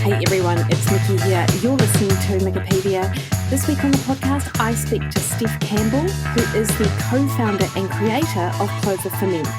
Hey everyone, it's Mikki here. You're listening to Mikkipedia. This week on the podcast, I speak to Steph Campbell, who is the co-founder and creator of Clover Ferments.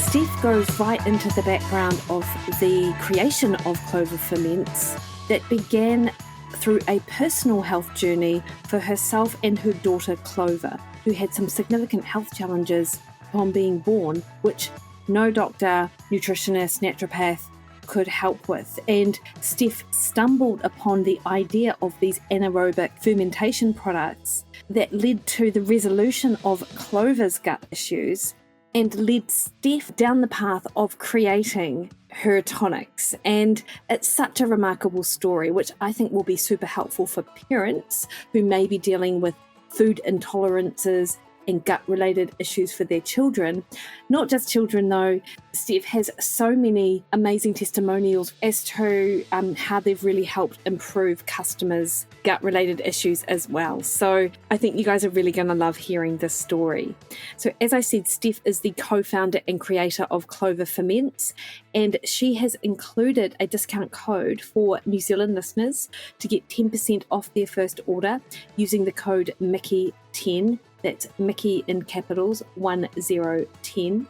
Steph goes right into the background of the creation of Clover Ferments that began through a personal health journey for herself and her daughter Clover, who had some significant health challenges upon being born, which no doctor, nutritionist, naturopath could help with. And Steph stumbled upon the idea of these anaerobic fermentation products that led to the resolution of Clover's gut issues and led Steph down the path of creating her tonics. And it's such a remarkable story, which I think will be super helpful for parents who may be dealing with food intolerances and gut-related issues for their children. Not just children though, Steph has so many amazing testimonials as to how they've really helped improve customers' gut-related issues as well. So I think you guys are really going to love hearing this story. So as I said, Steph is the co-founder and creator of Clover Ferments, and she has included a discount code for New Zealand listeners to get 10% off their first order using the code Mikki10. That's Mikki in capitals, 1010.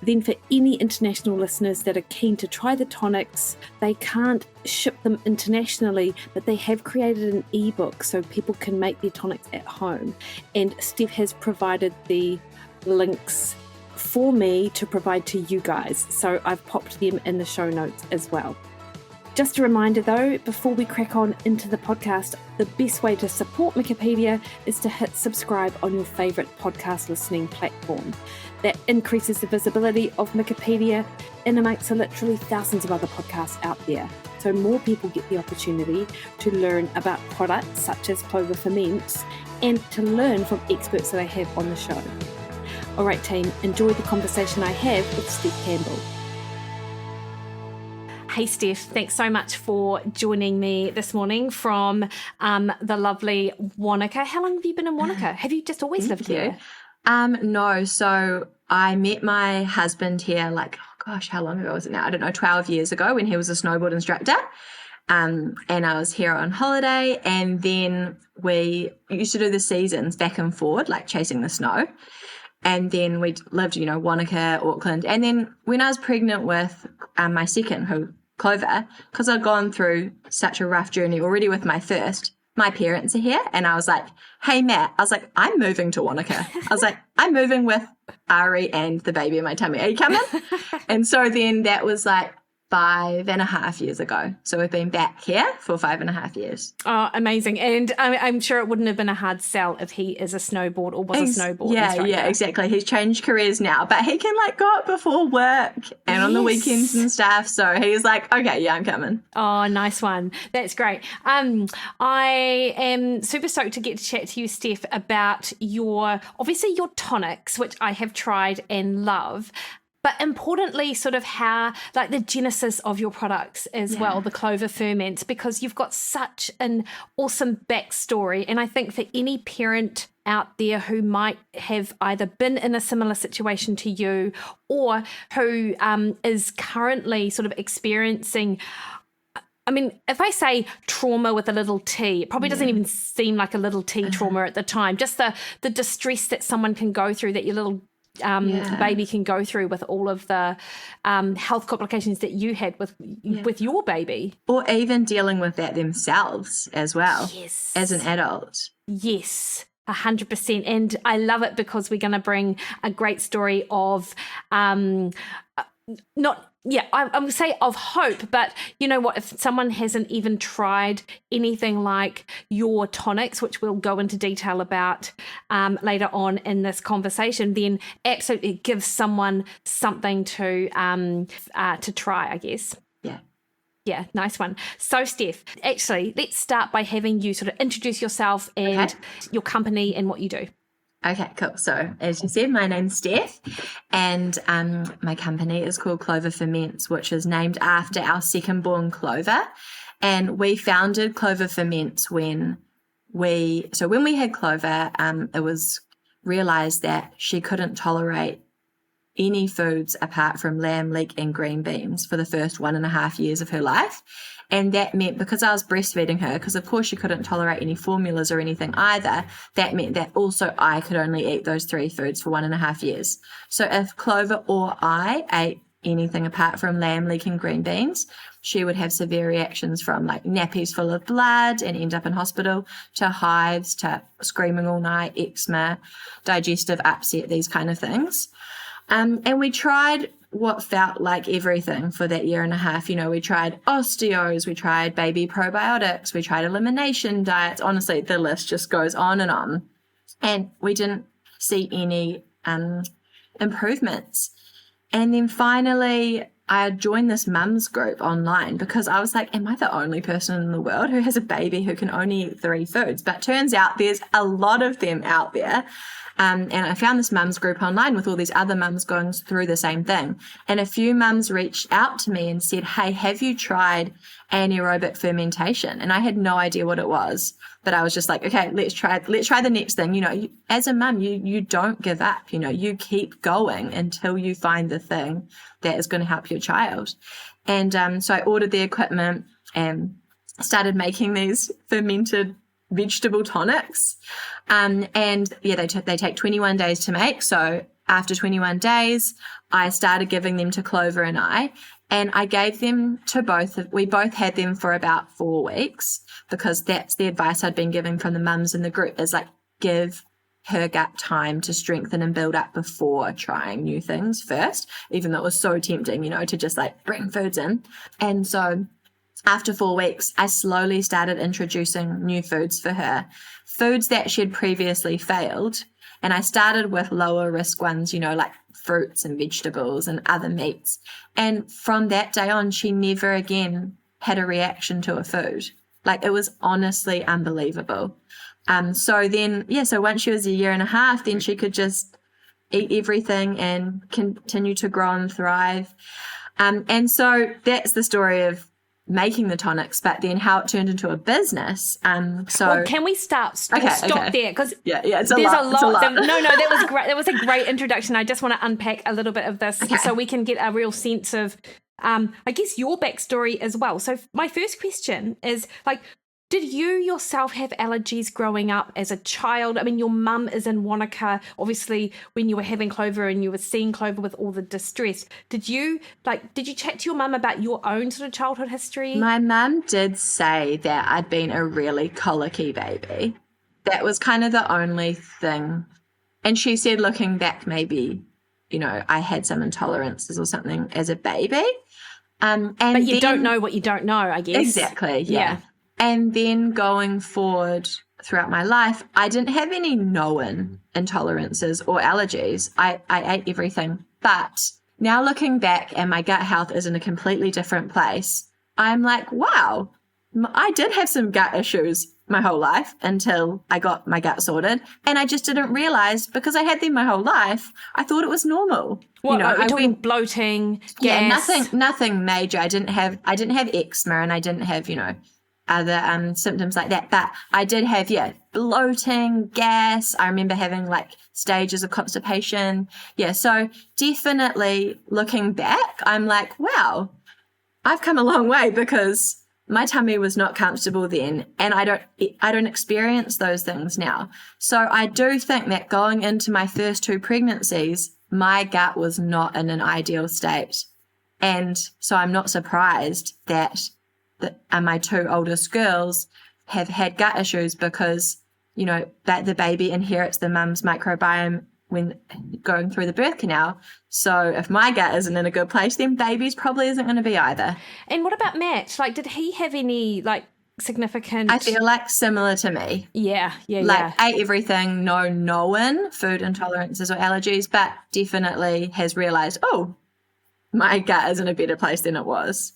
Then for any international listeners that are keen to try the tonics, they can't ship them internationally, but they have created an ebook so people can make their tonics at home. And Steph has provided the links for me to provide to you guys. So I've popped them in the show notes as well. Just a reminder though, before we crack on into the podcast, the best way to support Mikkipedia is to hit subscribe on your favourite podcast listening platform. That increases the visibility of Mikkipedia and amongst literally thousands of other podcasts out there. So more people get the opportunity to learn about products such as Clover Ferments and to learn from experts that I have on the show. All right team, enjoy the conversation I have with Steph Campbell. Hey Steph, thanks so much for joining me this morning from the lovely Wanaka. How long have you been in Wanaka? Have you just always lived here? No, so I met my husband here how long ago was it now? I don't know, 12 years ago when he was a snowboard instructor. And I was here on holiday, and then we used to do the seasons back and forward, like chasing the snow. And then we lived, Wanaka, Auckland. And then when I was pregnant with my second, Clover, because I'd gone through such a rough journey already with my first, my parents are here. And I was like, hey, Matt, I'm moving to Wanaka. I'm moving with Ari and the baby in my tummy. Are you coming? And so then that was 5.5 years ago. So we've been back here for 5.5 years. Oh, amazing. And I'm sure it wouldn't have been a hard sell if he is a snowboard or was a snowboard instructor. Yeah, exactly. He's changed careers now, but he can go up before work and on the weekends and stuff. So he's like, okay, yeah, I'm coming. Oh, nice one. That's great. I am super stoked to get to chat to you, Steph, about your tonics, which I have tried and love. But importantly, sort of how, the genesis of your products as well, the Clover Ferments, because you've got such an awesome backstory. And I think for any parent out there who might have either been in a similar situation to you or who is currently sort of experiencing, if I say trauma with a little t, it probably doesn't even seem like a little t trauma at the time. Just the distress that someone can go through, that your little baby can go through with all of the health complications that you had with your baby. Or even dealing with that themselves as well as an adult. Yes, 100%. And I love it because we're going to bring a great story of I would say of hope, but you know what, if someone hasn't even tried anything like your tonics, which we'll go into detail about later on in this conversation, then absolutely it gives someone something to try, I guess. Yeah, nice one. So Steph, actually, let's start by having you sort of introduce yourself and your company and what you do. Okay, cool. So as you said, my name's Steph, and my company is called Clover Ferments, which is named after our second-born Clover. And we founded Clover Ferments when we had Clover, it was realised that she couldn't tolerate any foods apart from lamb, leek, and green beans for the first 1.5 years of her life. And that meant, because I was breastfeeding her, because of course she couldn't tolerate any formulas or anything either, that meant that also I could only eat those 3 foods for 1.5 years. So if Clover or I ate anything apart from lamb, leek, and green beans, she would have severe reactions, from like nappies full of blood and end up in hospital, to hives, to screaming all night, eczema, digestive upset, these kind of things. And we tried what felt like everything for that 1.5 years. We tried osteos, we tried baby probiotics, we tried elimination diets. Honestly, the list just goes on. And we didn't see any improvements. And then finally, I joined this mums group online because I was like, am I the only person in the world who has a baby who can only eat 3 foods? But turns out there's a lot of them out there. And I found this mums group online with all these other mums going through the same thing. And a few mums reached out to me and said, hey, have you tried anaerobic fermentation? And I had no idea what it was, but I was just like, okay, let's try the next thing. As a mum, you don't give up, you keep going until you find the thing that is going to help your child. And so I ordered the equipment and started making these fermented vegetable tonics. They take 21 days to make. So after 21 days, I started giving them to Clover and I gave them to we both had them for about 4 weeks, because that's the advice I'd been given from the mums in the group, is like, give her gut time to strengthen and build up before trying new things first, even though it was so tempting, to just like bring foods in. And so after 4 weeks, I slowly started introducing new foods for her, foods that she had previously failed. And I started with lower risk ones, like fruits and vegetables and other meats. And from that day on, she never again had a reaction to a food. Like, it was honestly unbelievable. So once she was 1.5 years, then she could just eat everything and continue to grow and thrive. And so that's the story of making the tonics, but then how it turned into a business. Can we stop there? Because it's a lot. No, that was great. That was a great introduction. I just want to unpack a little bit of this so we can get a real sense of, I guess, your backstory as well. So my first question is, like, did you yourself have allergies growing up as a child? I mean, your mum is in Wanaka. Obviously, when you were having Clover and you were seeing Clover with all the distress, did you chat to your mum about your own sort of childhood history? My mum did say that I'd been a really colicky baby. That was kind of the only thing. And she said, looking back, maybe, I had some intolerances or something as a baby. But you don't know what you don't know, I guess. Exactly, yeah. And then going forward throughout my life, I didn't have any known intolerances or allergies. I ate everything. But now looking back, and my gut health is in a completely different place, I'm like, wow, I did have some gut issues my whole life until I got my gut sorted. And I just didn't realize, because I had them my whole life, I thought it was normal. What, are we talking bloating, gas? Yeah, nothing major. I didn't have eczema, and I didn't have, other symptoms like that. But I did have, bloating, gas. I remember having like stages of constipation. Yeah, so definitely looking back, I'm like, wow, I've come a long way, because my tummy was not comfortable then, and I don't experience those things now. So I do think that going into my first 2 pregnancies, my gut was not in an ideal state. And so I'm not surprised that my 2 oldest girls have had gut issues, because, that the baby inherits the mum's microbiome when going through the birth canal. So if my gut isn't in a good place, then baby's probably isn't going to be either. And what about Matt? Like, did he have any, significant... I feel like similar to me. Yeah. Ate everything, no known food intolerances or allergies, but definitely has realised, oh, my gut is in a better place than it was.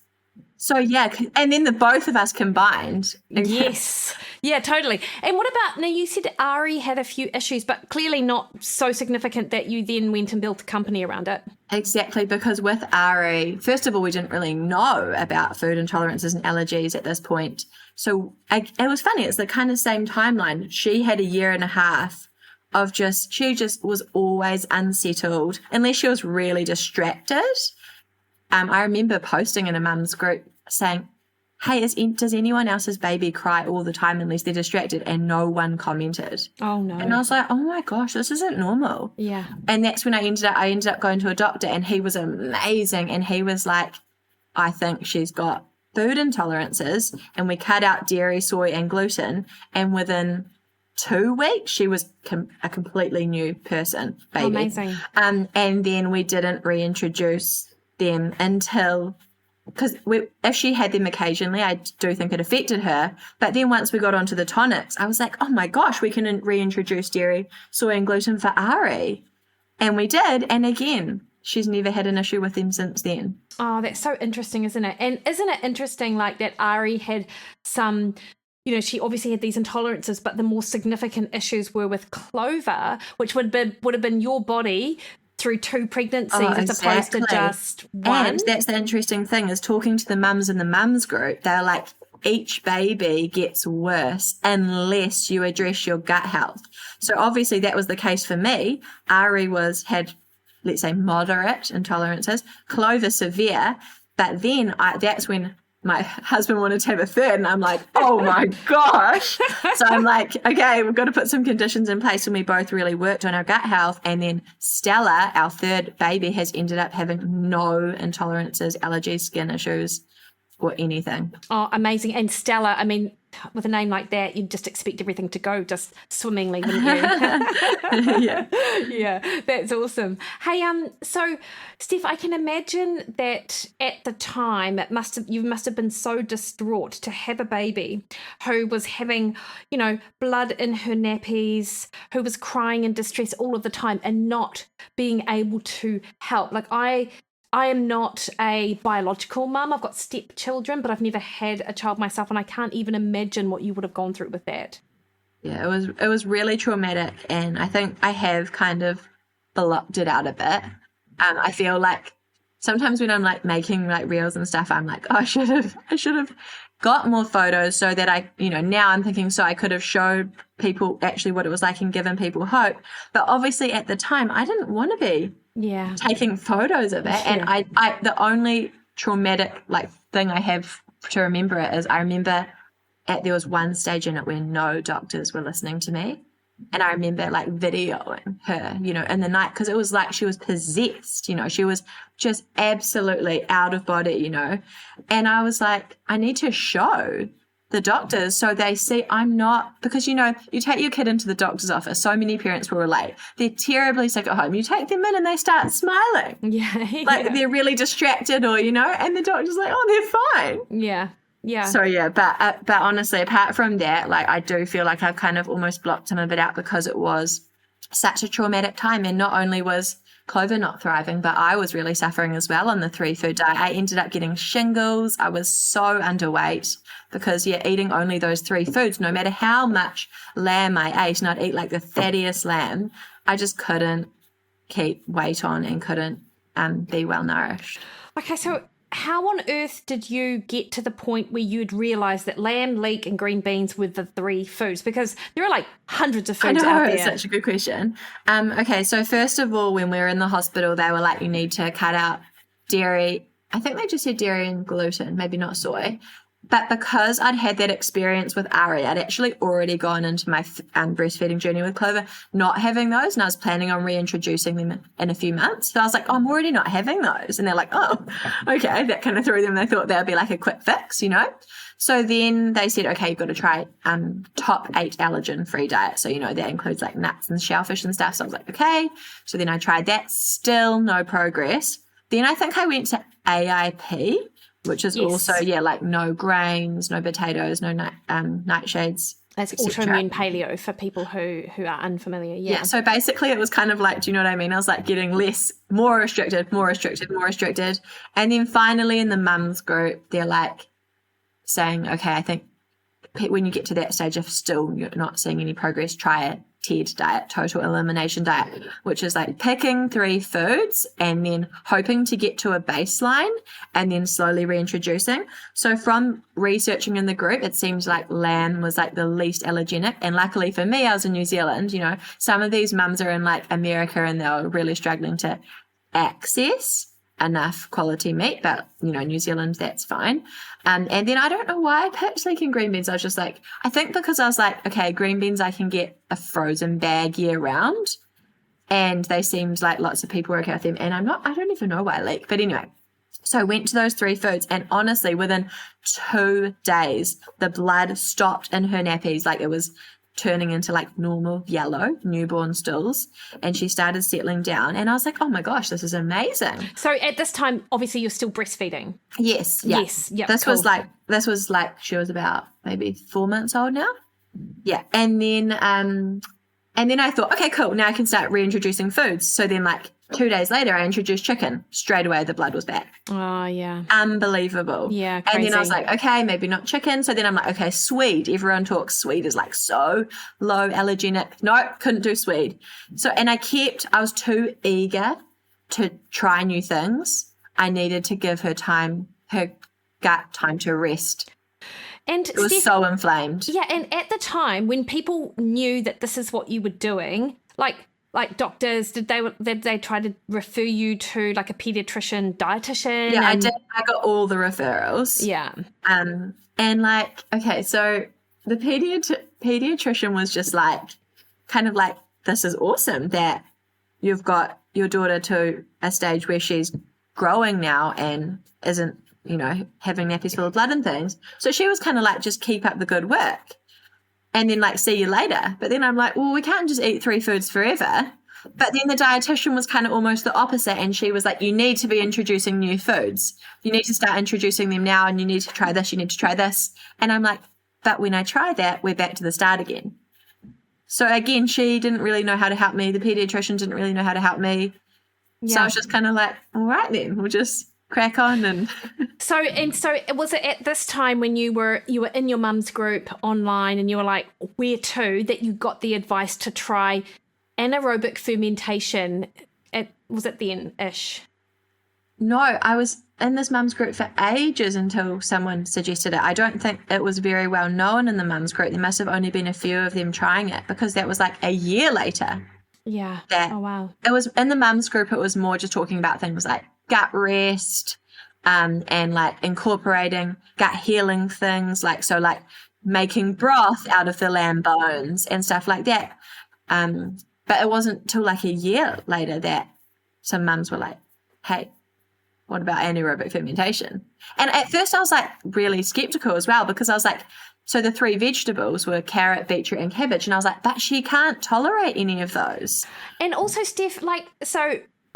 So, and then the both of us combined. Yes. Yeah, totally. And what about, now you said Ari had a few issues, but clearly not so significant that you then went and built a company around it. Exactly, because with Ari, first of all, we didn't really know about food intolerances and allergies at this point. So it was funny. It's the kind of same timeline. She had 1.5 years of she just was always unsettled unless she was really distracted. I remember posting in a mum's group saying, hey, does anyone else's baby cry all the time unless they're distracted? And no one commented. Oh, no. And I was like, oh, my gosh, this isn't normal. Yeah. And that's when I ended up going to a doctor, and he was amazing. And he was like, I think she's got food intolerances. And we cut out dairy, soy, and gluten. And within 2 weeks, she was a completely new person, baby. Amazing. And then we didn't reintroduce them until, because if she had them occasionally, I do think it affected her. But then once we got onto the tonics, I was like, oh my gosh, we can reintroduce dairy, soy, and gluten for Ari. And we did. And again, she's never had an issue with them since then. Oh, that's so interesting, isn't it? And isn't it interesting, like, that Ari had some, she obviously had these intolerances, but the more significant issues were with Clover, which would have been your body through 2 pregnancies as opposed to just one. And that's the interesting thing, is talking to the mums in the mums group, they're like, each baby gets worse unless you address your gut health. So obviously that was the case for me. Ari had, let's say, moderate intolerances, Clover severe, but then that's when my husband wanted to have a third, and I'm like, oh my gosh. So I'm like, okay, we've got to put some conditions in place, and we both really worked on our gut health. And then Stella, our third baby, has ended up having no intolerances, allergies, skin issues, or anything. Oh, amazing. And Stella, I mean, with a name like that, you'd just expect everything to go just swimmingly, wouldn't you? Yeah. Yeah, that's awesome. Hey, so Steph, I can imagine that at the time you must have been so distraught to have a baby who was having, blood in her nappies, who was crying in distress all of the time, and not being able to help. Like, I am not a biological mum. I've got stepchildren, but I've never had a child myself, and I can't even imagine what you would have gone through with that. Yeah, it was really traumatic, and I think I have kind of blocked it out a bit. I feel like sometimes when I'm like making like reels and stuff, I'm like, oh, I should have got more photos so that I, now I'm thinking, so I could have showed people actually what it was like and given people hope. But obviously at the time, I didn't want to be taking photos of it. Yeah. And I the only traumatic like thing I have to remember it is I remember there was one stage in it where no doctors were listening to me. And I remember like videoing her, in the night, because it was like she was possessed, she was just absolutely out of body, And I was like, I need to show the doctors so they see I'm not, because, you take your kid into the doctor's office. So many parents will relate. They're terribly sick at home. You take them in and they start smiling. Yeah. Like they're really distracted or, and the doctor's like, oh, they're fine. Yeah. Yeah. So yeah, but honestly, apart from that, like I do feel like I've kind of almost blocked some of it out because it was such a traumatic time. And not only was Clover not thriving, but I was really suffering as well on the 3-food diet. I ended up getting shingles. I was so underweight because eating only those 3 foods, no matter how much lamb I ate, and I'd eat like the fattiest lamb, I just couldn't keep weight on and couldn't be well nourished. Okay, so how on earth did you get to the point where you'd realise that lamb, leek and green beans were the 3 foods? Because there are like hundreds of foods out there. It's such a good question. Okay, so first of all, when we were in the hospital, they were like, you need to cut out dairy. I think they just said dairy and gluten, maybe not soy. But because I'd had that experience with Ari, I'd actually already gone into my breastfeeding journey with Clover not having those, and I was planning on reintroducing them in a few months. So I was like, I'm already not having those. And they're like, oh, okay. That kind of threw them. They thought that would be like a quick fix, So then they said, okay, you've got to try top 8 allergen-free diet. So, that includes like nuts and shellfish and stuff. So I was like, okay. So then I tried that. Still no progress. Then I think I went to AIP, which is also, like no grains, no potatoes, no nightshades. That's autoimmune paleo for people who are unfamiliar. Yeah. So basically it was kind of like, do you know what I mean? I was like getting more restricted. And then finally in the mums group, they're like saying, okay, I think when you get to that stage, if still you're not seeing any progress, try a TED diet, total elimination diet, which is like picking 3 foods and then hoping to get to a baseline and then slowly reintroducing. So from researching in the group, it seems like lamb was like the least allergenic. And luckily for me, I was in New Zealand. You know, some of these mums are in like America and they're really struggling to access enough quality meat, but you know, New Zealand, that's fine. And then I don't know why I picked leek green beans. I was just like, I think because I was like, okay, green beans I can get a frozen bag year round, and they seemed like lots of people were okay with them. And I don't even know why leek, but anyway. So I went to those 3 foods, and honestly, within 2 days, the blood stopped in her nappies. Like it was turning into like normal yellow newborn stools, and she started settling down, and I was like, oh my gosh, this is amazing. So at this time, obviously you're still breastfeeding. Yes. Yeah. Yes. Yeah. This was like she was about maybe 4 months old now. Yeah. And then I thought, okay, cool, now I can start reintroducing foods. So then like 2 days later, I introduced chicken. Straight away, the blood was back. Oh, yeah. Unbelievable. Yeah, crazy. And then I was like, okay, maybe not chicken. So then I'm like, okay, swede. Everyone talks swede is like so low allergenic. No, couldn't do swede. So, and I was too eager to try new things. I needed to give her gut time to rest. And it was so inflamed. Yeah, and at the time when people knew that this is what you were doing, like doctors, did they try to refer you to like a pediatrician, dietitian? Yeah, I did. I got all the referrals. Yeah. And like, okay, so the pediatrician was just like, kind of like, this is awesome that you've got your daughter to a stage where she's growing now and isn't, you know, having nappies full of blood and things. So she was kind of like, just keep up the good work. And then like, see you later. But then I'm like, well, we can't just eat 3 foods forever. But then the dietitian was kind of almost the opposite. And she was like, you need to be introducing new foods. You need to start introducing them now, and you need to try this, you need to try this. And I'm like, but when I try that, we're back to the start again. So again, she didn't really know how to help me. The pediatrician didn't really know how to help me. Yeah. So I was just kind of like, all right then, we'll just crack on. And so was it at this time when you were in your mum's group online and you were like, where to, that you got the advice to try anaerobic fermentation? Was it then-ish? No, I was in this mum's group for ages until someone suggested it. I don't think it was very well known in the mum's group. There must have only been a few of them trying it, because that was like a year later. Yeah. Oh, wow. It was in the mum's group. It was more just talking about things like gut rest, and like incorporating gut healing things, like making broth out of the lamb bones and stuff like that. But it wasn't till like a year later that some mums were like, hey, what about anaerobic fermentation? And at first I was like really skeptical as well, because I was like, so the 3 vegetables were carrot, beetroot, and cabbage. And I was like, but she can't tolerate any of those. And also, Steph,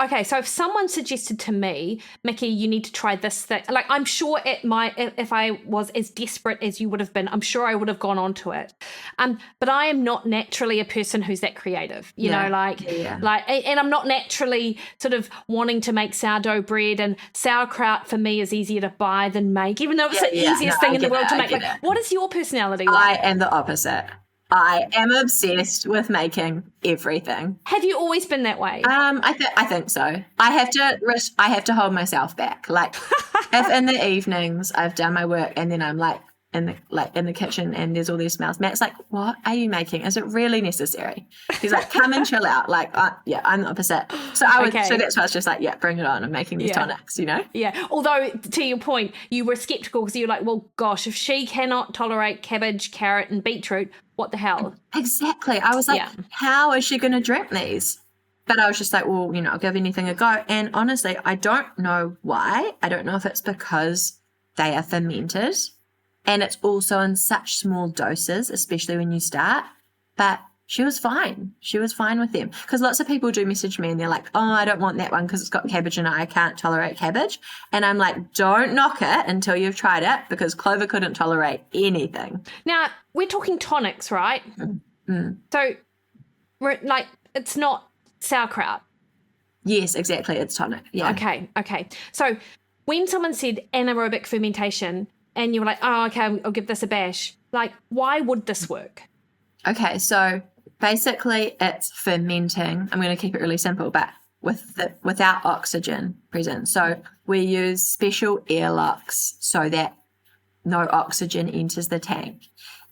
okay, so if someone suggested to me, Mikki, you need to try this thing, like I'm sure if I was as desperate as you would have been, I'm sure I would have gone on to it. But I am not naturally a person who's that creative, you know, and I'm not naturally sort of wanting to make sourdough bread, and sauerkraut for me is easier to buy than make, even though it's the easiest thing in the world to make. Like, what is your personality like? I am the opposite. I am obsessed with making everything. Have you always been that way? I think so. I have to hold myself back. Like, if in the evenings I've done my work and then I'm like in the kitchen and there's all these smells, Matt's like, what are you making? Is it really necessary? He's like, come and chill out. Like, yeah, I'm the opposite. So so that's why I was just like, yeah, bring it on. I'm making these tonics, you know? Yeah. Although, to your point, you were skeptical because you were like, well, gosh, if she cannot tolerate cabbage, carrot, and beetroot, what the hell? Exactly. I was like, how is she going to drink these? But I was just like, well, you know, I'll give anything a go. And honestly, I don't know why. I don't know if it's because they are fermented and it's also in such small doses, especially when you start. But she was fine. She was fine with them. Because lots of people do message me and they're like, oh, I don't want that one because it's got cabbage in it. I can't tolerate cabbage. And I'm like, don't knock it until you've tried it, because Clover couldn't tolerate anything. Now, we're talking tonics, right? Mm. So, like, it's not sauerkraut. Yes, exactly. It's tonic. Yeah. Okay. So, when someone said anaerobic fermentation and you were like, oh, okay, I'll give this a bash, like, why would this work? Okay, so basically it's fermenting. I'm going to keep it really simple, but without oxygen present. So we use special airlocks so that no oxygen enters the tank.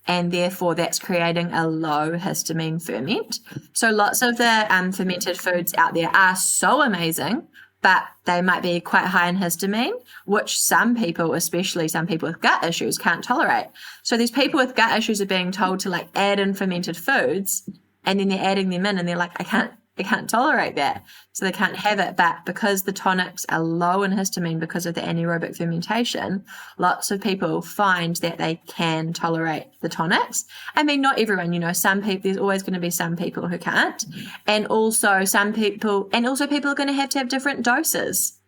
And therefore that's creating a low histamine ferment. So lots of the fermented foods out there are so amazing, but they might be quite high in histamine, which some people, especially some people with gut issues, can't tolerate. So these people with gut issues are being told to like add in fermented foods, and then they're adding them in and they're like, I can't tolerate that. So they can't have it. But because the tonics are low in histamine because of the anaerobic fermentation, lots of people find that they can tolerate the tonics. I mean, not everyone, some people, there's always going to be some people who can't. And also people are going to have different doses.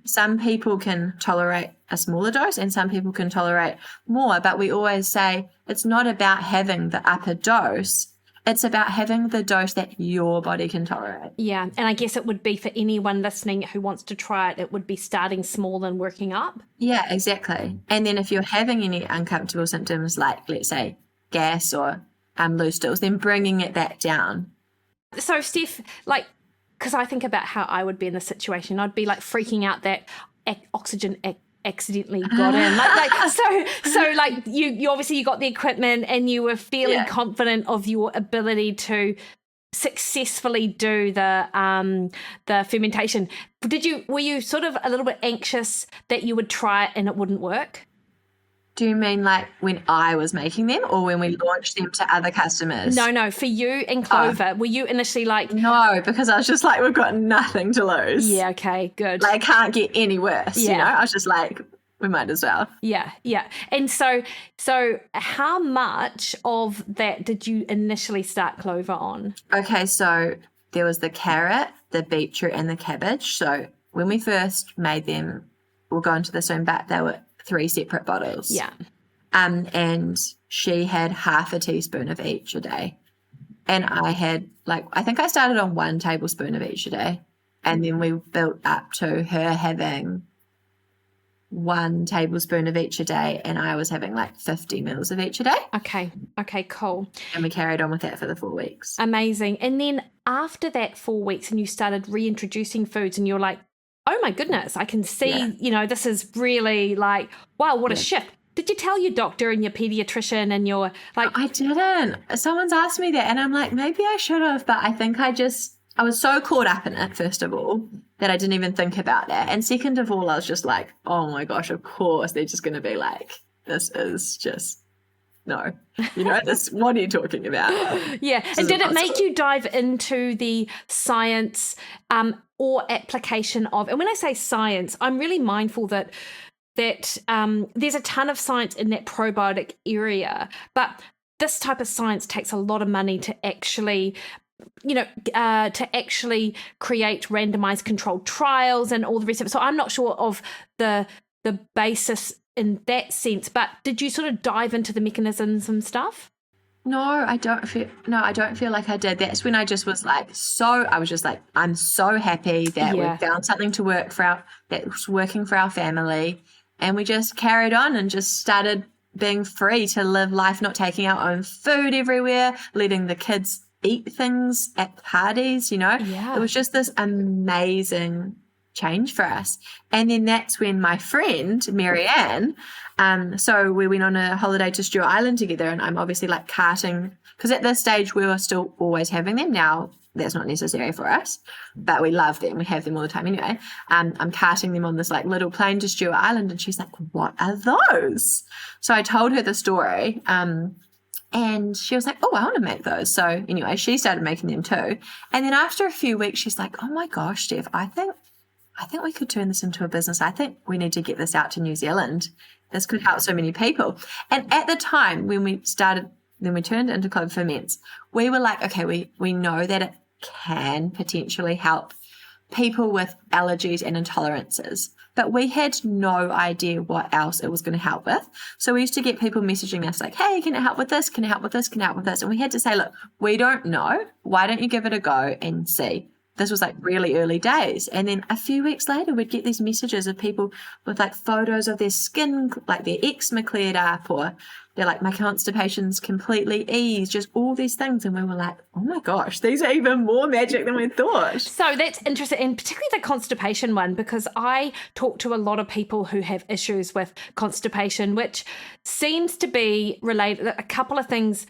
Some people can tolerate a smaller dose and some people can tolerate more. But we always say it's not about having the upper dose. It's about having the dose that your body can tolerate. Yeah, and I guess it would be for anyone listening who wants to try it, it would be starting small and working up. Yeah, exactly. And then if you're having any uncomfortable symptoms like, let's say, gas or loose stools, then bringing it back down. So, Steph, because I think about how I would be in this situation, I'd be freaking out that oxygen accidentally got in, you obviously you got the equipment and you were fairly confident of your ability to successfully do the fermentation. Were you sort of a little bit anxious that you would try it and it wouldn't work? Do you mean like when I was making them or when we launched them to other customers? No, for you and Clover, were you initially No, because I was just like, we've got nothing to lose. Yeah, okay, good. It can't get any worse, I was just like, we might as well. Yeah. And so how much of that did you initially start Clover on? Okay, so there was the carrot, the beetroot and the cabbage. So when we first made them, we'll go into this soon, but they were 3 separate bottles. Yeah. And she had half a teaspoon of each a day. And I had I think I started on 1 tablespoon of each a day. And then we built up to her having 1 tablespoon of each a day. And I was having 50 mils of each a day. Okay, cool. And we carried on with that for the 4 weeks. Amazing. And then after that 4 weeks and you started reintroducing foods and you're like, oh my goodness, I can see, this is really wow, what a shift. Did you tell your doctor and your pediatrician and your I didn't. Someone's asked me that and I'm like, maybe I should have, but I think I was so caught up in it, first of all, that I didn't even think about that. And second of all, I was just like, oh my gosh, of course, they're just going to be like, this is just, no. This, what are you talking about? Yeah. And did it make you dive into the science or application of, and when I say science, I'm really mindful that there's a ton of science in that probiotic area, but this type of science takes a lot of money to actually create randomized controlled trials and all the rest of it. So I'm not sure of the basis in that sense, but did you sort of dive into the mechanisms and stuff? No, I don't feel like I did. That's when I just was I was just like, I'm so happy that we found something to work that was working for our family. And we just carried on and just started being free to live life, not taking our own food everywhere, letting the kids eat things at parties, It was just this amazing change for us. And then that's when my friend Marianne, so we went on a holiday to Stewart Island together, and I'm obviously carting, because at this stage we were still always having them. Now that's not necessary for us, but we love them. We have them all the time anyway. I'm carting them on this little plane to Stewart Island, and she's like, what are those? So I told her the story, and she was like, oh, I want to make those. So anyway, she started making them too. And then after a few weeks, she's like, oh my gosh, Steph, I think we could turn this into a business. I think we need to get this out to New Zealand. This could help so many people. And at the time when we started, then we turned into Clover Ferments, we were like, okay, we know that it can potentially help people with allergies and intolerances, but we had no idea what else it was going to help with. So we used to get people messaging us like, hey, can it help with this? Can it help with this? Can it help with this? And we had to say, look, we don't know. Why don't you give it a go and see? this was like really early days. And then a few weeks later, we'd get these messages of people with like photos of their skin, like their eczema cleared up, or they're like, my constipation's completely eased, just all these things. And we were like, oh my gosh, these are even more magic than we thought. So that's interesting, and particularly the constipation one, because I talk to a lot of people who have issues with constipation, which seems to be related, a couple of things,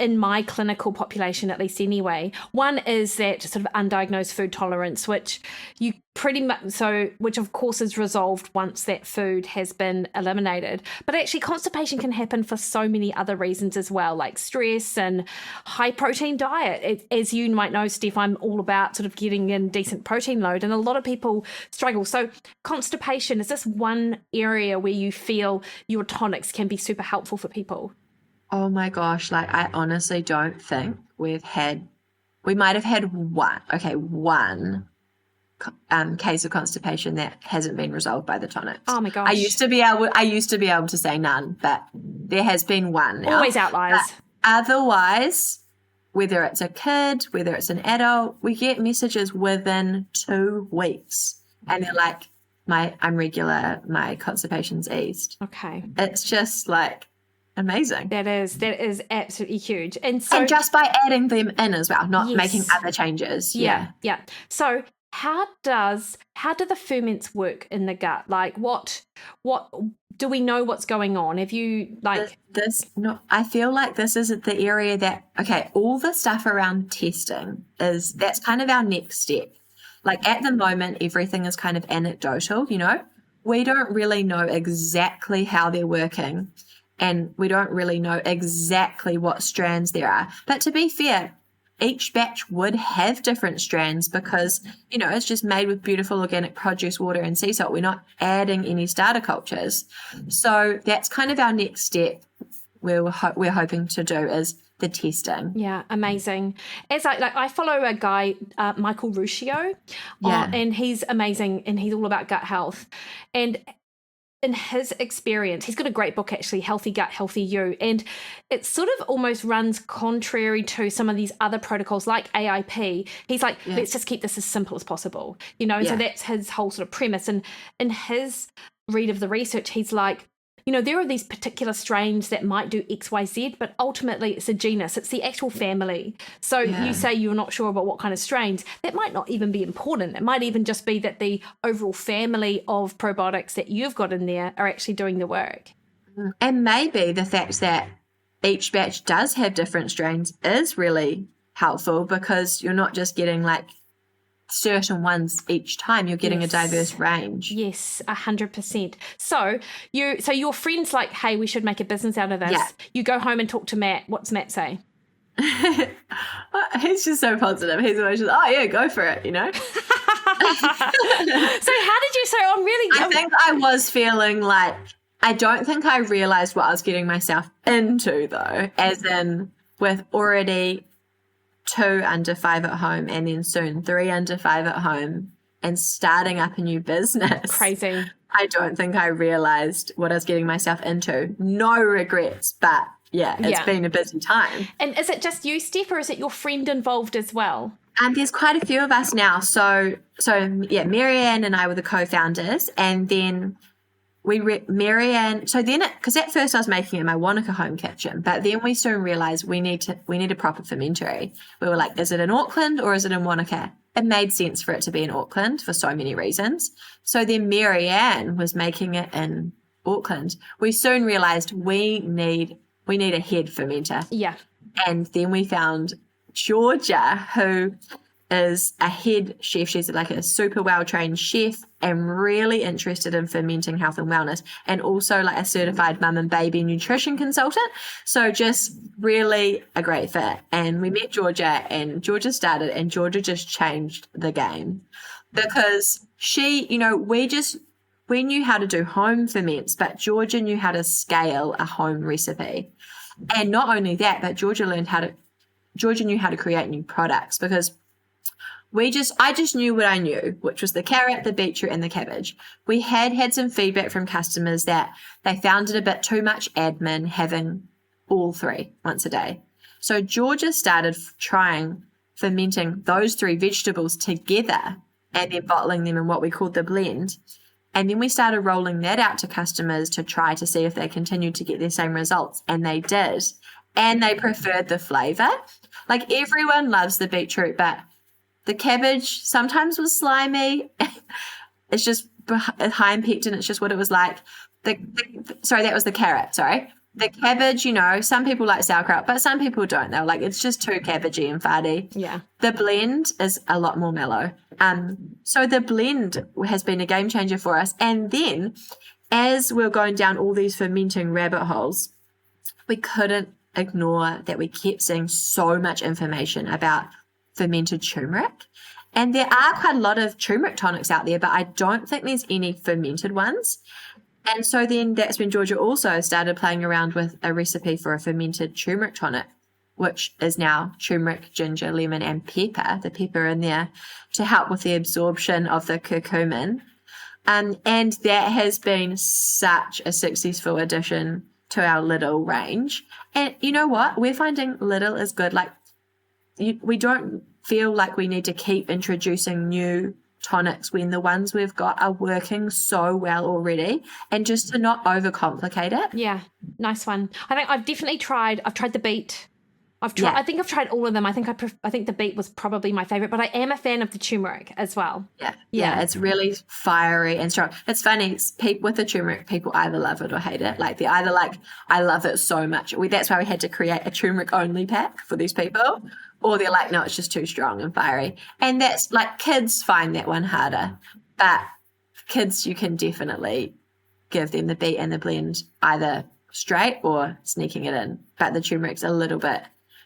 in my clinical population, at least anyway. One is that sort of undiagnosed food tolerance, which you pretty much, which of course is resolved once that food has been eliminated. But actually constipation can happen for so many other reasons as well, like stress and high protein diet. As you might know, Steph, I'm all about sort of getting in decent protein load, and a lot of people struggle. So constipation, is this one area where you feel your tonics can be super helpful for people? Oh my gosh, like I honestly don't think we might have had one case of constipation that hasn't been resolved by the tonics. Oh my gosh. I used to be able to say none, but there has been one now. Always outliers. But otherwise, whether it's a kid, whether it's an adult, we get messages within 2 weeks and they're like, I'm regular, my constipation's eased. Okay. It's just like amazing. That is absolutely huge. And just by adding them in as well, not making other changes. Yeah. So how do the ferments work in the gut? Like what do we know what's going on? Have you like this? No, I feel like this is the area that, okay, all the stuff around testing that's kind of our next step. Like at the moment, everything is kind of anecdotal, we don't really know exactly how they're working. And we don't really know exactly what strands there are. But to be fair, each batch would have different strands because, it's just made with beautiful organic produce, water and sea salt. We're not adding any starter cultures. So that's kind of our next step we're hoping to do is the testing. Yeah, amazing. As I follow a guy, Michael Ruscio, and he's amazing and he's all about gut health. And in his experience, he's got a great book actually, Healthy Gut, Healthy You, and it sort of almost runs contrary to some of these other protocols like AIP. He's like, let's just keep this as simple as possible, and so that's his whole sort of premise. And in his read of the research, he's like, there are these particular strains that might do X, Y, Z, but ultimately it's a genus, it's the actual family. So you say you're not sure about what kind of strains, that might not even be important. It might even just be that the overall family of probiotics that you've got in there are actually doing the work. And maybe the fact that each batch does have different strains is really helpful because you're not just getting like certain ones each time, you're getting a diverse range. Yes, 100%. So your friend's like, hey, we should make a business out of this. Yeah. You go home and talk to Matt. What's Matt say? He's just so positive. He's always just, oh yeah, go for it, So how did you say, I think I was feeling like, I don't think I realized what I was getting myself into though, as in with already 2 under 5 at home and then soon 3 under 5 at home and starting up a new business. Crazy. I don't think I realized what I was getting myself into. No regrets, but it's been a busy time. And is it just you, Steph, or is it your friend involved as well? There's quite a few of us now. So Marianne and I were the co-founders, and then because at first I was making it in my Wanaka home kitchen, but then we soon realized we need a proper fermentary. We were like, is it in Auckland or is it in Wanaka? It made sense for it to be in Auckland for so many reasons. So then Marianne was making it in Auckland. We soon realized we need a head fermenter. Yeah. And then we found Georgia, who is a head chef. She's like a super well-trained chef and really interested in fermenting health and wellness, and also like a certified mum and baby nutrition consultant. So just really a great fit. And we met Georgia, and Georgia started, and Georgia just changed the game because she, we knew how to do home ferments, but Georgia knew how to scale a home recipe. And not only that, but Georgia knew how to create new products because I just knew what I knew, which was the carrot, the beetroot, and the cabbage. We had some feedback from customers that they found it a bit too much admin having all 3 once a day. So Georgia started trying fermenting those 3 vegetables together and then bottling them in what we called the blend. And then we started rolling that out to customers to try to see if they continued to get the same results. And they did. And they preferred the flavour. Like, everyone loves the beetroot, but the cabbage sometimes was slimy. It's just high in pectin. It's just what it was like. Sorry, that was the carrot. Sorry. The cabbage, some people like sauerkraut, but some people don't. They're like, it's just too cabbagey and farty. Yeah. The blend is a lot more mellow. So the blend has been a game changer for us. And then as we're going down all these fermenting rabbit holes, we couldn't ignore that we kept seeing so much information about fermented turmeric. And there are quite a lot of turmeric tonics out there, but I don't think there's any fermented ones. And so then that's when Georgia also started playing around with a recipe for a fermented turmeric tonic, which is now turmeric, ginger, lemon, and pepper, the pepper in there, to help with the absorption of the curcumin. And that has been such a successful addition to our Lidl range. And you know what? We're finding Lidl is good. Like, we don't feel like we need to keep introducing new tonics when the ones we've got are working so well already, and just to not overcomplicate it. Yeah, nice one. I think I've tried the beet. I think I've tried all of them. I think the beet was probably my favorite, but I am a fan of the turmeric as well. Yeah, it's really fiery and strong. It's funny, with the turmeric, people either love it or hate it. Like, they're either like, I love it so much. That's why we had to create a turmeric only pack for these people. Or they're like, no, it's just too strong and fiery. And that's like, kids find that one harder. But kids, you can definitely give them the beet and the blend either straight or sneaking it in. But the turmeric's a little bit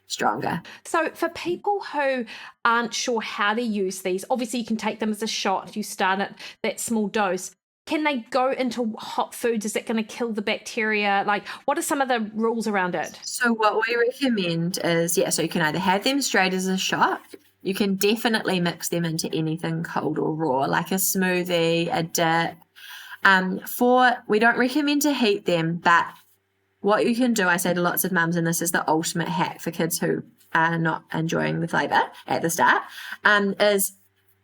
stronger. So for people who aren't sure how to use these, obviously you can take them as a shot if you start at that small dose. Can they go into hot foods? Is it going to kill the bacteria? Like, what are some of the rules around it? So what we recommend is, so you can either have them straight as a shot. You can definitely mix them into anything cold or raw, like a smoothie, a dip. We don't recommend to heat them, but what you can do, I say to lots of mums, and this is the ultimate hack for kids who are not enjoying the flavour at the start, is,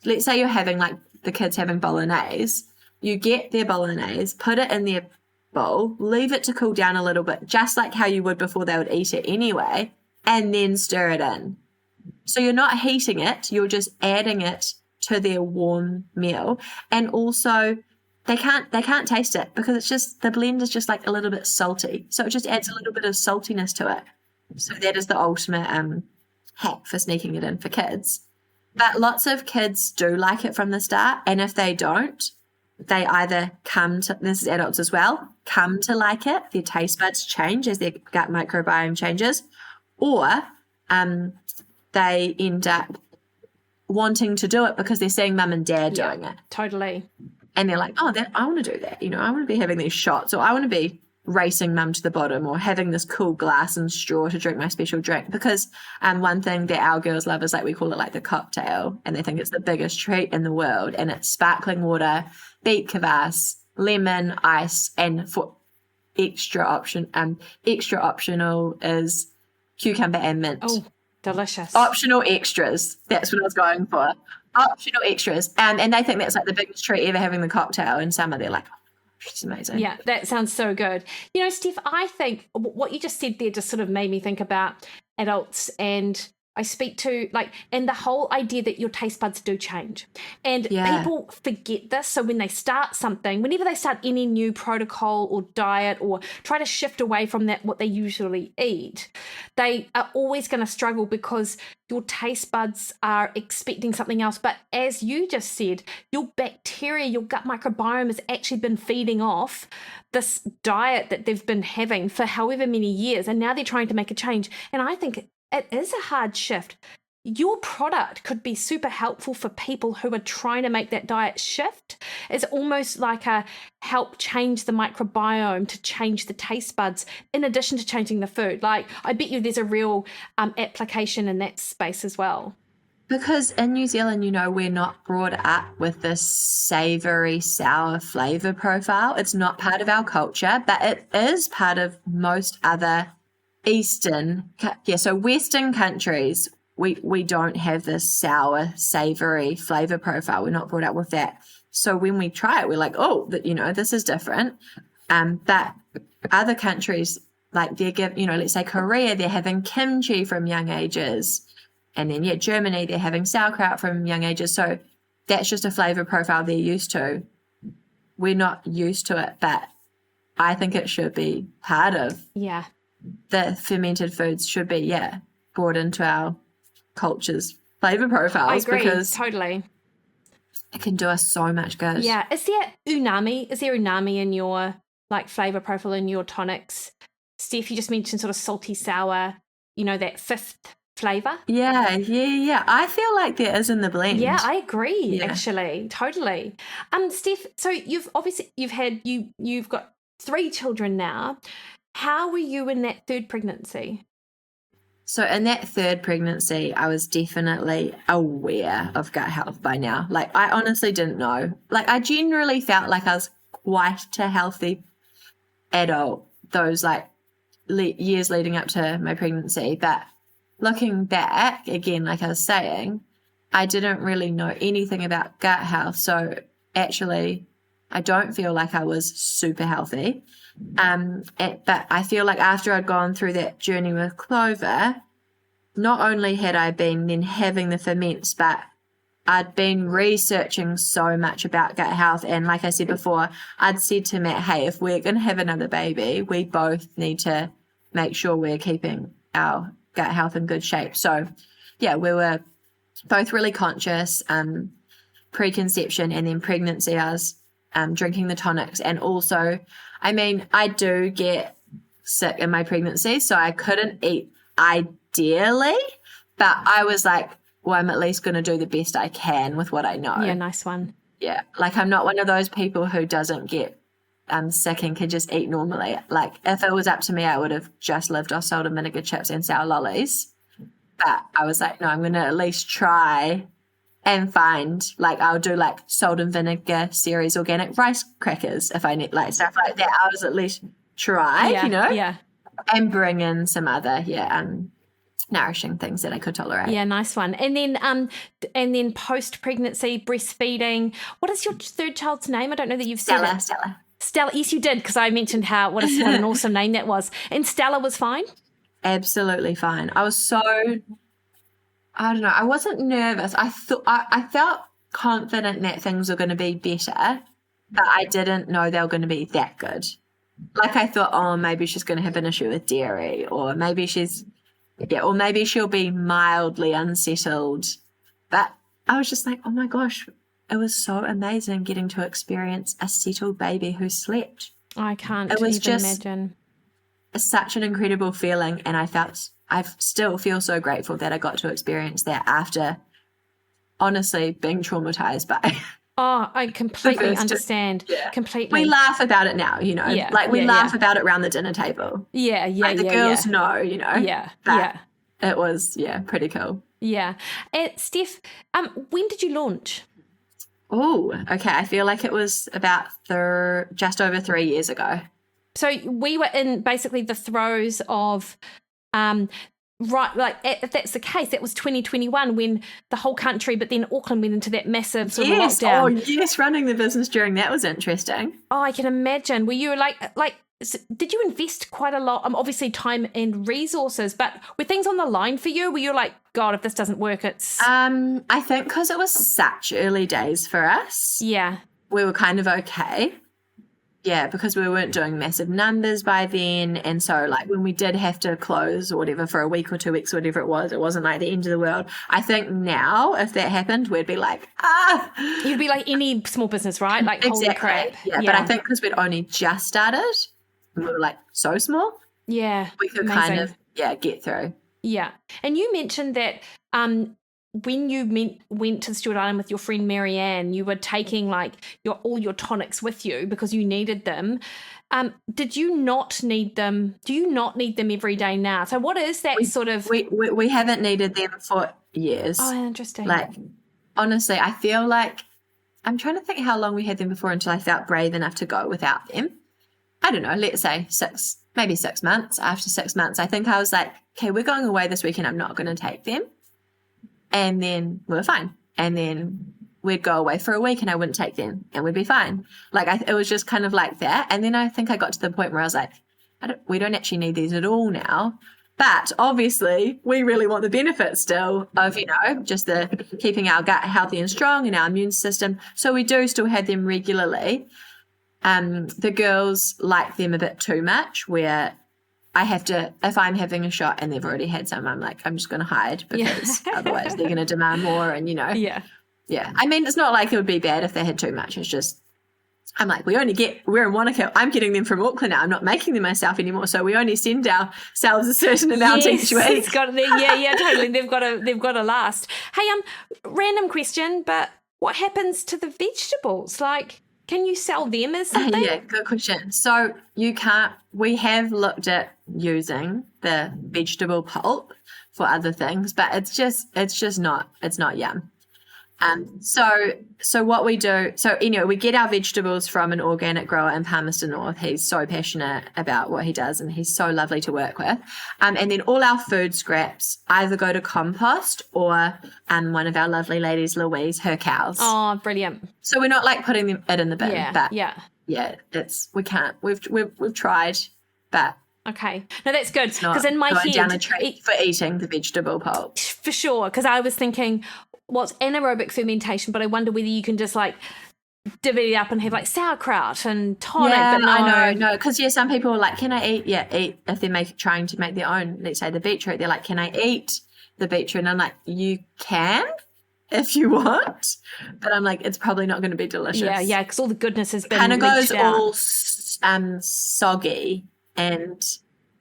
let's say you're having, like, the kids having bolognese. You get their bolognese, put it in their bowl, leave it to cool down a little bit, just like how you would before they would eat it anyway, and then stir it in. So you're not heating it, you're just adding it to their warm meal. And also, they can't taste it because it's just, the blend is just like a little bit salty. So it just adds a little bit of saltiness to it. So that is the ultimate hack for sneaking it in for kids. But lots of kids do like it from the start, and if they don't, they either this is adults as well, come to like it, their taste buds change as their gut microbiome changes, or they end up wanting to do it because they're seeing mum and dad doing it. Totally. And they're like, I want to do that. I want to be having these shots, or I want to be racing mum to the bottom, or having this cool glass and straw to drink my special drink. Because one thing that our girls love is, like, we call it like the cocktail, and they think it's the biggest treat in the world. And it's sparkling water, beet kvass, lemon, ice, and for extra optional is cucumber and mint. Oh, delicious. Optional extras. That's what I was going for. Optional extras. And they think that's like the biggest treat ever, having the cocktail. And some of they're like, it's amazing. Yeah, that sounds so good. Steph, I think what you just said there just sort of made me think about adults, and I speak to, like, and the whole idea that your taste buds do change. And people forget this. So when they start something, whenever they start any new protocol or diet or try to shift away from that, what they usually eat, they are always going to struggle because your taste buds are expecting something else. But as you just said, your bacteria, your gut microbiome has actually been feeding off this diet that they've been having for however many years. And now they're trying to make a change. And I think it is a hard shift. Your product could be super helpful for people who are trying to make that diet shift. It's almost like a help change the microbiome to change the taste buds in addition to changing the food. Like, I bet you there's a real application in that space as well. Because in New Zealand, we're not brought up with this savoury, sour flavour profile. It's not part of our culture, but it is part of most other Western countries. we don't have this sour, savory flavor profile. We're not brought up with that. So when we try it, we're like, oh, this is different. But other countries, like let's say Korea, they're having kimchi from young ages. And then, Germany, they're having sauerkraut from young ages. So that's just a flavor profile they're used to. We're not used to it, but I think it should be part of the fermented foods should be, brought into our culture's flavor profiles. I agree, because totally. It can do us so much good. Yeah. Is there umami in your like flavor profile in your tonics? Steph, you just mentioned sort of salty, sour, that fifth flavor. Yeah. I feel like there is in the blend. Yeah, I agree, actually. Totally. Steph, so you've got 3 children now. How were you in that third pregnancy? So in that third pregnancy, I was definitely aware of gut health by now. Like, I honestly didn't know. Like, I generally felt like I was quite a healthy adult those, like, years leading up to my pregnancy. But looking back, again, like I was saying, I didn't really know anything about gut health. So actually, I don't feel like I was super healthy. But I feel like after I'd gone through that journey with Clover, not only had I been then having the ferments, but I'd been researching so much about gut health. And like I said before, I'd said to Matt, hey, if we're going to have another baby, we both need to make sure we're keeping our gut health in good shape. So, we were both really conscious, preconception and then pregnancy. I was drinking the tonics. And also, I do get sick in my pregnancy, so I couldn't eat ideally, but I was like, well, I'm at least going to do the best I can with what I know. Yeah, nice one. Yeah, like I'm not one of those people who doesn't get sick and can just eat normally. Like if it was up to me, I would have just lived off salt and vinegar chips and sour lollies. But I was like, no, I'm going to at least try and find, like, I'll do like salt and vinegar series organic rice crackers if I need like stuff like that. I was at least try, and bring in some other, nourishing things that I could tolerate. Yeah, nice one. And then post-pregnancy, breastfeeding. What is your third child's name? I don't know that you've said it. Stella. Yes, you did, because I mentioned what an awesome name that was. And Stella was fine? Absolutely fine. I was so, I don't know, I wasn't nervous. I felt confident that things were going to be better, but I didn't know they were going to be that good. Like I thought, oh, maybe she's going to have an issue with dairy, or maybe or maybe she'll be mildly unsettled. But I was just like, oh my gosh, it was so amazing getting to experience a settled baby who slept. I can't even imagine. Such an incredible feeling, and I still feel so grateful that I got to experience that after honestly being traumatized by Oh, I completely understand. Completely. We laugh about it now, we laugh about it around the dinner table. Like the girls know, it was, pretty cool. Yeah. Steph, when did you launch? Oh, okay. I feel like it was about just over 3 years ago. So we were in basically the throes of, right, like if that's the case, that was 2021 when the whole country, but then Auckland went into that massive sort of lockdown. Oh, yes, running the business during that was interesting. Oh, I can imagine. Were you like, did you invest quite a lot, obviously time and resources, but were things on the line for you? Were you like, God, if this doesn't work, it's... I think because it was such early days for us. Yeah. We were kind of okay. Yeah, because we weren't doing massive numbers by then. And so, like, when we did have to close or whatever for a week or 2 weeks, whatever it wasn't like the end of the world. I think now, if that happened, we'd be like, You'd be like any small business, right? Like, exactly. Holy crap. Yeah, but I think because we'd only just started, we were, like, so small. Yeah. We could kind of, get through. Yeah. And you mentioned that when you went to the Stewart Island with your friend Marianne, you were taking like all your tonics with you because you needed them. Did you not need them? Do you not need them every day now? So what is that sort of... We haven't needed them for years. Oh, interesting. Like, honestly, I feel like... I'm trying to think how long we had them before until I felt brave enough to go without them. I don't know, let's say maybe 6 months. After 6 months, I think I was like, okay, we're going away this weekend. I'm not going to take them. and then we were fine. And then we'd go away for a week and I wouldn't take them and we'd be fine. Like it was just kind of like that. And then I think I got to the point where I was like, we don't actually need these at all now. But obviously we really want the benefits still of, just the keeping our gut healthy and strong and our immune system. So we do still have them regularly. The girls like them a bit too much, where I have to, if I'm having a shot and they've already had some, I'm like, I'm just going to hide because otherwise they're going to demand more. And, Yeah. I mean, it's not like it would be bad if they had too much. It's just, I'm like, we're in Wanaka. I'm getting them from Auckland now. I'm not making them myself anymore. So we only send ourselves a certain amount each week. It's got totally. They've got to last. Hey, random question, but what happens to the vegetables? Like, can you sell them as something? Yeah, good question. So you can't. We have looked at using the vegetable pulp for other things, but it's not yum. So what we do, we get our vegetables from an organic grower in Palmerston North. He's so passionate about what he does and he's so lovely to work with. And then all our food scraps either go to compost or one of our lovely ladies, Louise, her cows. Oh, brilliant. So we're not like putting it in the bin. Yeah. We can't. We've tried, but okay. No, that's good. Because in my head, down a treat for eating the vegetable pulp. For sure. Because I was thinking, what's anaerobic fermentation, but I wonder whether you can just like divvy it up and have like sauerkraut and tonic. Yeah, but I know. Because some people are like, can I eat? Yeah, eat. If they're trying to make their own, let's say the beetroot, they're like, can I eat the beetroot? And I'm like, you can if you want, but I'm like, it's probably not going to be delicious. Yeah, because all the goodness has been kind of goes out. all soggy, and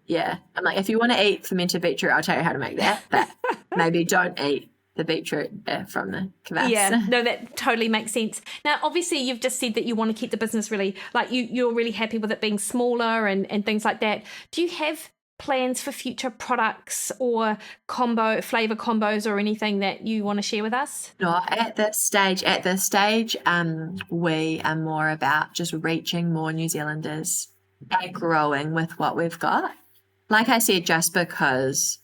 I'm like, if you want to eat fermented beetroot, I'll tell you how to make that, but maybe don't eat the beetroot from the kvass. Yeah, no, that totally makes sense. Now, obviously, you've just said that you want to keep the business really, like you're really happy with it being smaller and things like that. Do you have plans for future products or flavor combos or anything that you want to share with us? Not at this stage. At this stage, we are more about just reaching more New Zealanders and growing with what we've got. Like I said, just because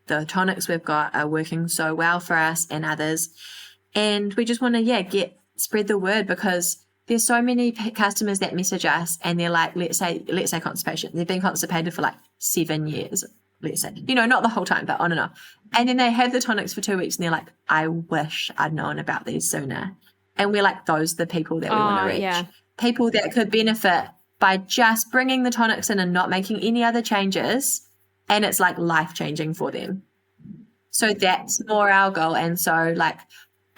the tonics we've got are working so well for us and others, and we just want to spread the word, because there's so many customers that message us and they're like, let's say constipation, they've been constipated for like 7 years, let's say, not the whole time, but on and off, and then they have the tonics for 2 weeks and they're like, I wish I'd known about these sooner. And we're like, those are the people that we want to reach. People that could benefit by just bringing the tonics in and not making any other changes, and it's like life-changing for them. So that's more our goal. And so like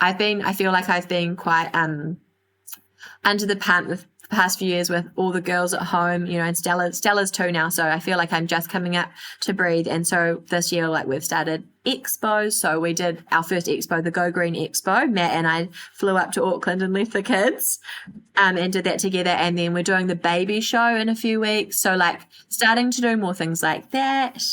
I feel like I've been quite under the pump with the past few years with all the girls at home, and Stella's 2 now. So I feel like I'm just coming up to breathe. And so this year, like, we've started expos. So we did our first expo, the Go Green Expo. Matt and I flew up to Auckland and left the kids and did that together. And then we're doing the baby show in a few weeks. So like starting to do more things like that.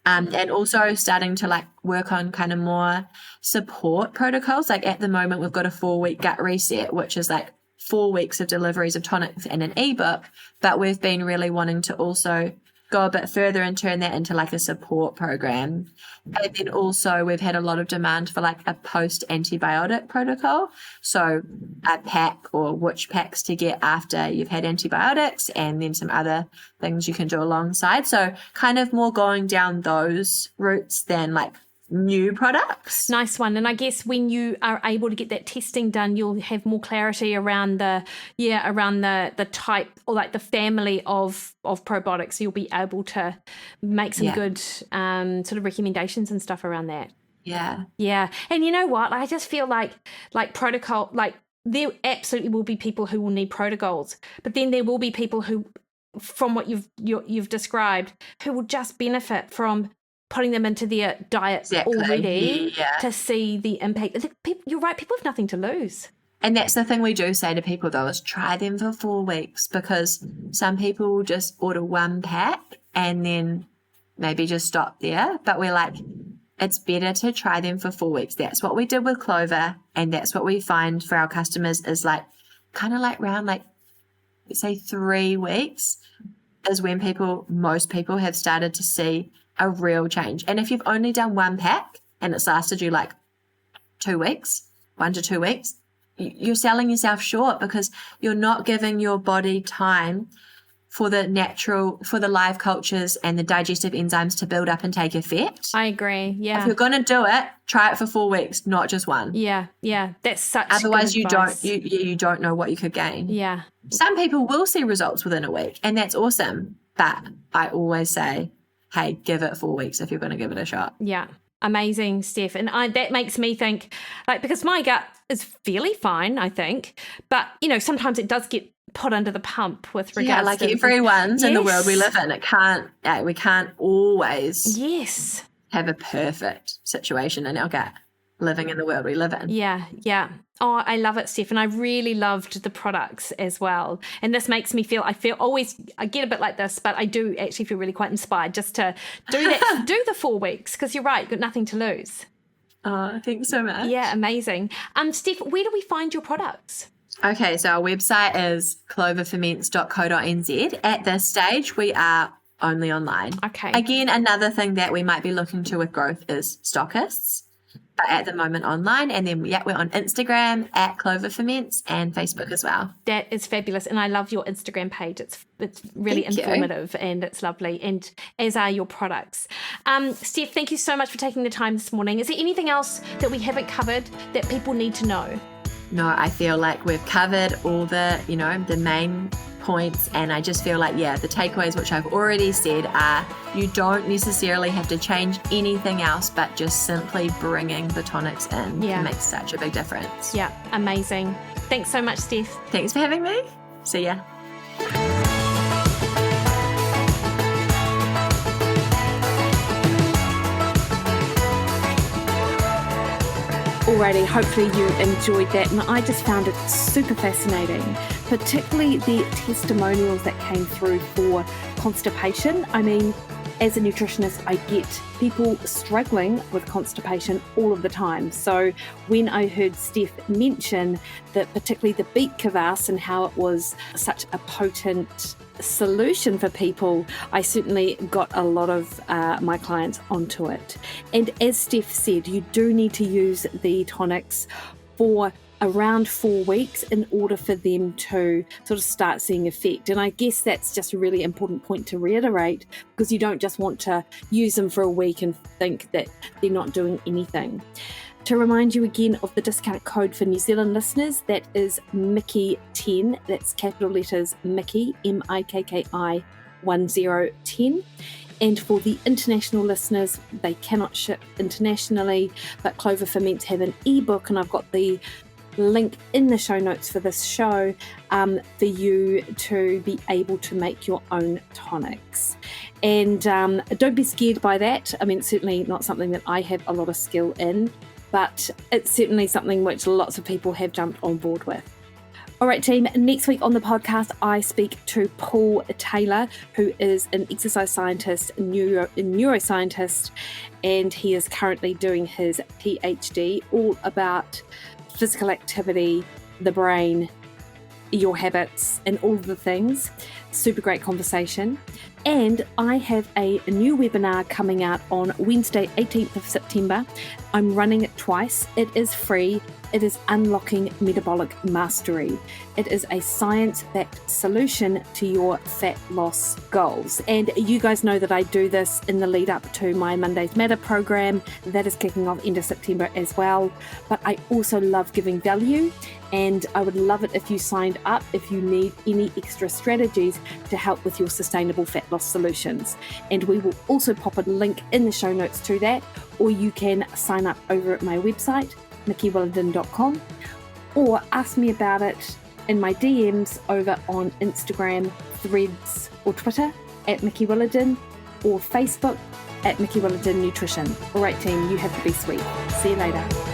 And also starting to like work on kind of more support protocols. Like at the moment, we've got a 4-week gut reset, which is like 4 weeks of deliveries of tonics and an ebook. But we've been really wanting to also go a bit further and turn that into like a support program. And then also we've had a lot of demand for like a post-antibiotic protocol. So a pack or which packs to get after you've had antibiotics, and then some other things you can do alongside. So kind of more going down those routes than like new products. Nice one. And I guess when you are able to get that testing done, you'll have more clarity around the type or like the family of probiotics. You'll be able to make some good sort of recommendations and stuff around that. Yeah. And you know what? I just feel like protocol, like there absolutely will be people who will need protocols, but then there will be people who, from what you've described, who will just benefit from putting them into their diet already to see the impact. You're right, people have nothing to lose. And that's the thing we do say to people though, is try them for 4 weeks, because some people will just order 1 pack and then maybe just stop there. But we're like, it's better to try them for 4 weeks. That's what we did with Clover, and that's what we find for our customers is like kind of like around like, let's say 3 weeks is when most people have started to see a real change. And if you've only done 1 pack and it's lasted you like 2 weeks, 1 to 2 weeks, you're selling yourself short because you're not giving your body time for the live cultures and the digestive enzymes to build up and take effect. I agree. Yeah. If you're going to do it, try it for 4 weeks, not just 1. Yeah. That's such Otherwise, good advice. you don't know what you could gain. Yeah. Some people will see results within a week, and that's awesome. But I always say, hey, give it 4 weeks if you're going to give it a shot. Yeah. Amazing, Steph. And that makes me think, like, because my gut is fairly fine, I think, but, sometimes it does get put under the pump with regards like to everyone's in the world we live in. We can't always have a perfect situation in our gut living in the world we live in. Yeah. Oh, I love it, Steph. And I really loved the products as well. And this makes me feel, I get a bit like this, but I do actually feel really quite inspired just to do that, do the 4 weeks, because you're right, you've got nothing to lose. Oh, thanks so much. Yeah, amazing. Steph, where do we find your products? Okay, so our website is cloverferments.co.nz. At this stage, we are only online. Okay. Again, another thing that we might be looking to with growth is stockists, but at the moment online. And then, we're on Instagram at Clover Ferments and Facebook as well. That is fabulous. And I love your Instagram page. It's really informative and it's lovely. And as are your products. Steph, thank you so much for taking the time this morning. Is there anything else that we haven't covered that people need to know? No, I feel like we've covered all the main points, and I just feel like, the takeaways, which I've already said, are you don't necessarily have to change anything else, but just simply bringing the tonics in can make such a big difference. Yeah, amazing. Thanks so much, Steph. Thanks for having me. See ya. Alrighty, hopefully you enjoyed that, and I just found it super fascinating, particularly the testimonials that came through for constipation. I mean, as a nutritionist, I get people struggling with constipation all of the time. So when I heard Steph mention that, particularly the beet kvass and how it was such a potent solution for people, I certainly got a lot of my clients onto it. And as Steph said, you do need to use the tonics for around 4 weeks in order for them to sort of start seeing effect. And I guess that's just a really important point to reiterate, because you don't just want to use them for a week and think that they're not doing anything. To remind you again of the discount code for New Zealand listeners, that is Mikki10, that's capital letters Mikki, MIKKI 1010. And for the international listeners, they cannot ship internationally, but Clover Ferments have an ebook, and I've got the link in the show notes for this show for you to be able to make your own tonics. And don't be scared by that. I mean, it's certainly not something that I have a lot of skill in, but it's certainly something which lots of people have jumped on board with. All right, team, next week on the podcast, I speak to Paul Taylor, who is an exercise scientist, neuroscientist, and he is currently doing his PhD all about physical activity, the brain, your habits, and all of the things. Super great conversation. And I have a new webinar coming out on Wednesday, 18th of September. I'm running it twice. It is free. It is Unlocking Metabolic Mastery. It is a science-backed solution to your fat loss goals. And you guys know that I do this in the lead up to my Mondays Matter program. That is kicking off end of September as well. But I also love giving value, and I would love it if you signed up if you need any extra strategies to help with your sustainable fat loss solutions. And we will also pop a link in the show notes to that, or you can sign up over at my website, MikkiWilliden.com, or ask me about it in my DMs over on Instagram, Threads, or Twitter at Mikki Williden, or Facebook at Mikki Williden Nutrition. All right, team, you have the best week. See you later.